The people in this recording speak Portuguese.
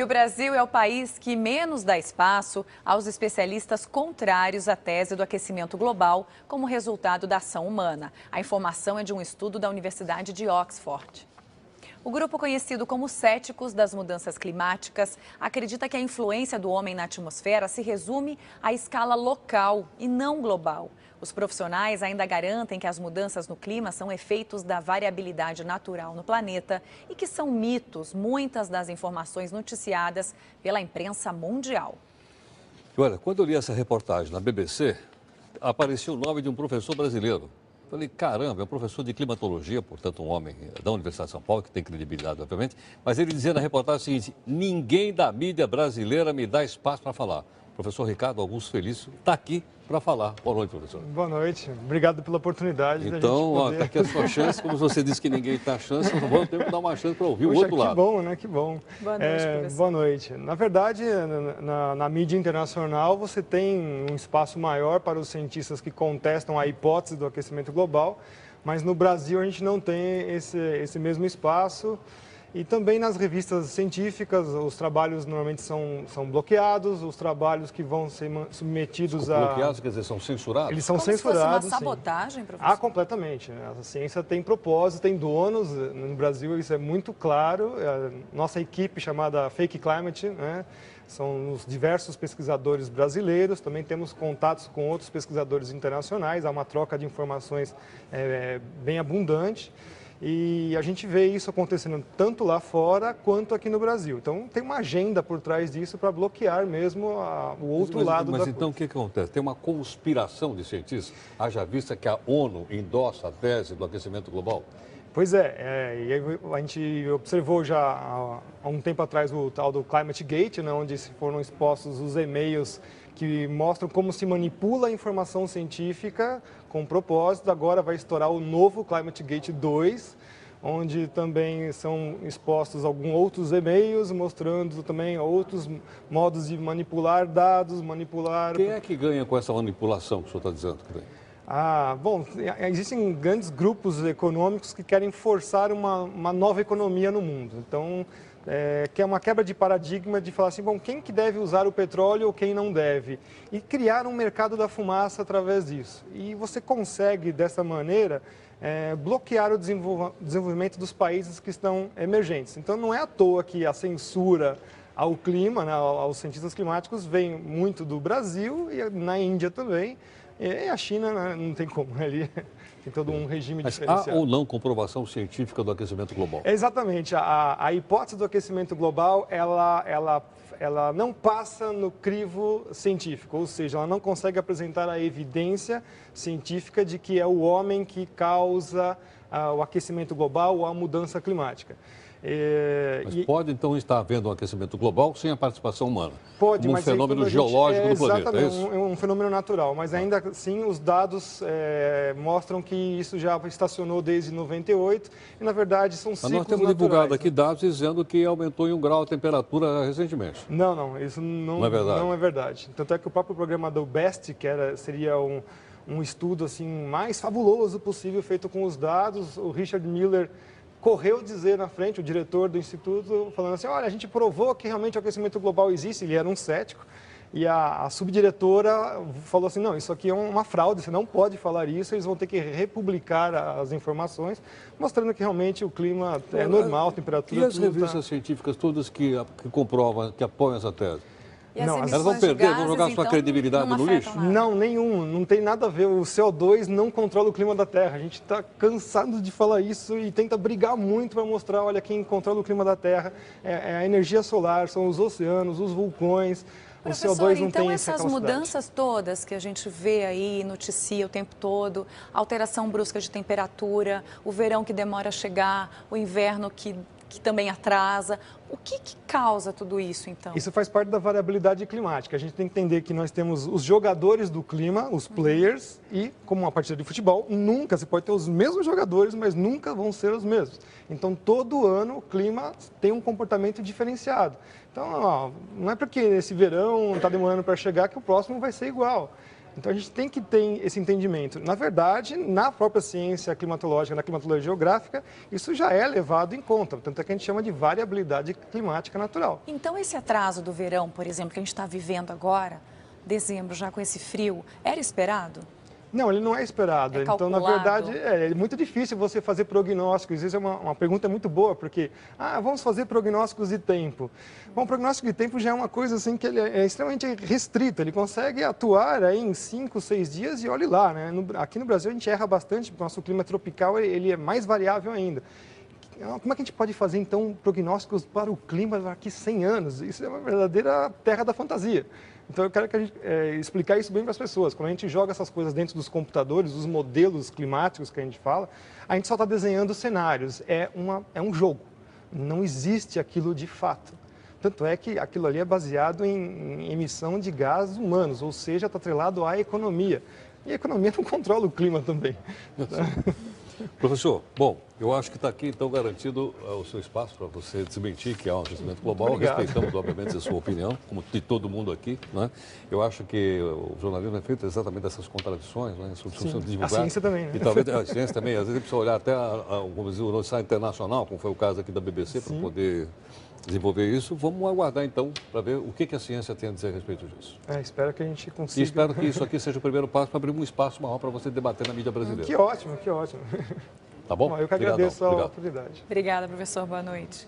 E o Brasil é o país que menos dá espaço aos especialistas contrários à tese do aquecimento global como resultado da ação humana. A informação é de um estudo da Universidade de Oxford. O grupo conhecido como Céticos das Mudanças Climáticas acredita que a influência do homem na atmosfera se resume à escala local e não global. Os profissionais ainda garantem que as mudanças no clima são efeitos da variabilidade natural no planeta e que são mitos muitas das informações noticiadas pela imprensa mundial. Olha, quando eu li essa reportagem na BBC, aparecia o nome de um professor brasileiro. Falei, caramba, é um professor de climatologia, portanto um homem da Universidade de São Paulo, que tem credibilidade, obviamente, mas ele dizia na reportagem o seguinte: ninguém da mídia brasileira me dá espaço para falar. O professor Ricardo Augusto Felício está aqui para falar. Boa noite, professor. Boa noite, obrigado pela oportunidade. Então, poder... está aqui a sua chance, como você disse que ninguém dá chance, nós vamos ter que dar uma chance para ouvir o outro lado. Que bom, né? Que bom. Boa noite, professor. Boa noite. Na verdade, na mídia internacional, você tem um espaço maior para os cientistas que contestam a hipótese do aquecimento global, mas no Brasil a gente não tem esse mesmo espaço. E também nas revistas científicas, os trabalhos normalmente são bloqueados, os trabalhos que vão ser submetidos a... Bloqueados, quer dizer, são censurados? Eles são Como censurados, se fosse uma sabotagem, professor? Completamente. A ciência tem propósito, tem donos. No Brasil isso é muito claro. A nossa equipe chamada Fake Climate, né, são os diversos pesquisadores brasileiros. Também temos contatos com outros pesquisadores internacionais. Há uma troca de informações bem abundante. E a gente vê isso acontecendo tanto lá fora quanto aqui no Brasil. Então, tem uma agenda por trás disso para bloquear mesmo o outro lado da coisa. Mas então o que acontece? Tem uma conspiração de cientistas, haja vista que a ONU endossa a tese do aquecimento global? Pois e a gente observou já há um tempo atrás o tal do Climate Gate, né, onde foram expostos os e-mails que mostram como se manipula a informação científica com propósito. Agora vai estourar o novo Climate Gate 2, onde também são expostos alguns outros e-mails, mostrando também outros modos de manipular dados, manipular... Quem é que ganha com essa manipulação que o senhor está dizendo que vem? Bom, existem grandes grupos econômicos que querem forçar uma nova economia no mundo. Então, que é uma quebra de paradigma de falar assim, bom, quem que deve usar o petróleo ou quem não deve? E criar um mercado da fumaça através disso. E você consegue, dessa maneira, bloquear o desenvolvimento dos países que estão emergentes. Então, não é à toa que a censura ao clima, né, aos cientistas climáticos, vem muito do Brasil e na Índia também. E a China, né, não tem como, ali tem todo um regime diferenciado. Há ou não comprovação científica do aquecimento global? Exatamente. A hipótese do aquecimento global, ela não passa no crivo científico, ou seja, ela não consegue apresentar a evidência científica de que é o homem que causa o aquecimento global ou a mudança climática. Mas pode, então, estar havendo um aquecimento global sem a participação humana? Pode, um mas fenômeno geológico do planeta, é isso? Exatamente, um fenômeno natural. Mas ainda assim, os dados mostram que isso já estacionou desde 98 e, na verdade, são ciclos naturais. Mas nós temos divulgado aqui dados dizendo que aumentou em 1 grau a temperatura recentemente. Não, isso não é verdade. Tanto é que o próprio programa do BEST, que seria um estudo assim, mais fabuloso possível, feito com os dados, o Richard Miller correu dizer na frente, o diretor do instituto, falando assim, olha, a gente provou que realmente o aquecimento global existe, ele era um cético, e a subdiretora falou assim, não, isso aqui é uma fraude, você não pode falar isso, eles vão ter que republicar as informações, mostrando que realmente o clima é normal, a temperatura... E as revistas científicas todas que comprovam, que apoiam essa tese? Elas vão perder, vão jogar sua credibilidade no lixo? Não, nenhum. Não tem nada a ver. O CO2 não controla o clima da Terra. A gente está cansado de falar isso e tenta brigar muito para mostrar, olha, quem controla o clima da Terra é a energia solar, são os oceanos, os vulcões. O CO2 não tem essa capacidade. Essas mudanças todas que a gente vê aí, noticia o tempo todo, alteração brusca de temperatura, o verão que demora a chegar, o inverno que também atrasa. O que causa tudo isso, então? Isso faz parte da variabilidade climática. A gente tem que entender que nós temos os jogadores do clima, os players, e, como uma partida de futebol, nunca, você pode ter os mesmos jogadores, mas nunca vão ser os mesmos. Então, todo ano, o clima tem um comportamento diferenciado. Então, não é porque esse verão está demorando para chegar que o próximo vai ser igual. Então a gente tem que ter esse entendimento. Na verdade, na própria ciência climatológica, na climatologia geográfica, isso já é levado em conta. Tanto é que a gente chama de variabilidade climática natural. Então esse atraso do verão, por exemplo, que a gente está vivendo agora, dezembro, já com esse frio, era esperado? Não, ele não é esperado. É então, na calculado? verdade, é muito difícil você fazer prognósticos. Isso é uma pergunta muito boa, porque, vamos fazer prognósticos de tempo. Bom, o prognóstico de tempo já é uma coisa assim que ele é extremamente restrito. Ele consegue atuar aí em 5, 6 dias e olhe lá, né? Aqui no Brasil a gente erra bastante, porque o nosso clima tropical ele é mais variável ainda. Como é que a gente pode fazer, então, prognósticos para o clima daqui 100 anos? Isso é uma verdadeira terra da fantasia. Então, eu quero que a gente, explicar isso bem para as pessoas. Quando a gente joga essas coisas dentro dos computadores, os modelos climáticos que a gente fala, a gente só está desenhando cenários. É um jogo. Não existe aquilo de fato. Tanto é que aquilo ali é baseado em emissão de gases humanos, ou seja, está atrelado à economia. E a economia não controla o clima também. Professor, bom, eu acho que está aqui, então, garantido o seu espaço para você desmentir que há um aquecimento global. Respeitamos, obviamente, a sua opinião, como de todo mundo aqui, né? Eu acho que o jornalismo é feito exatamente dessas contradições, né? A ciência também, né? E talvez a ciência também, às vezes, precisa olhar até o noticiário internacional, como foi o caso aqui da BBC, para poder desenvolver isso. Vamos aguardar, então, para ver o que a ciência tem a dizer a respeito disso. Espero que a gente consiga. E espero que isso aqui seja o primeiro passo para abrir um espaço maior para você debater na mídia brasileira. Que ótimo, que ótimo. Tá bom? Bom, eu que agradeço a oportunidade. Obrigada, professor. Boa noite.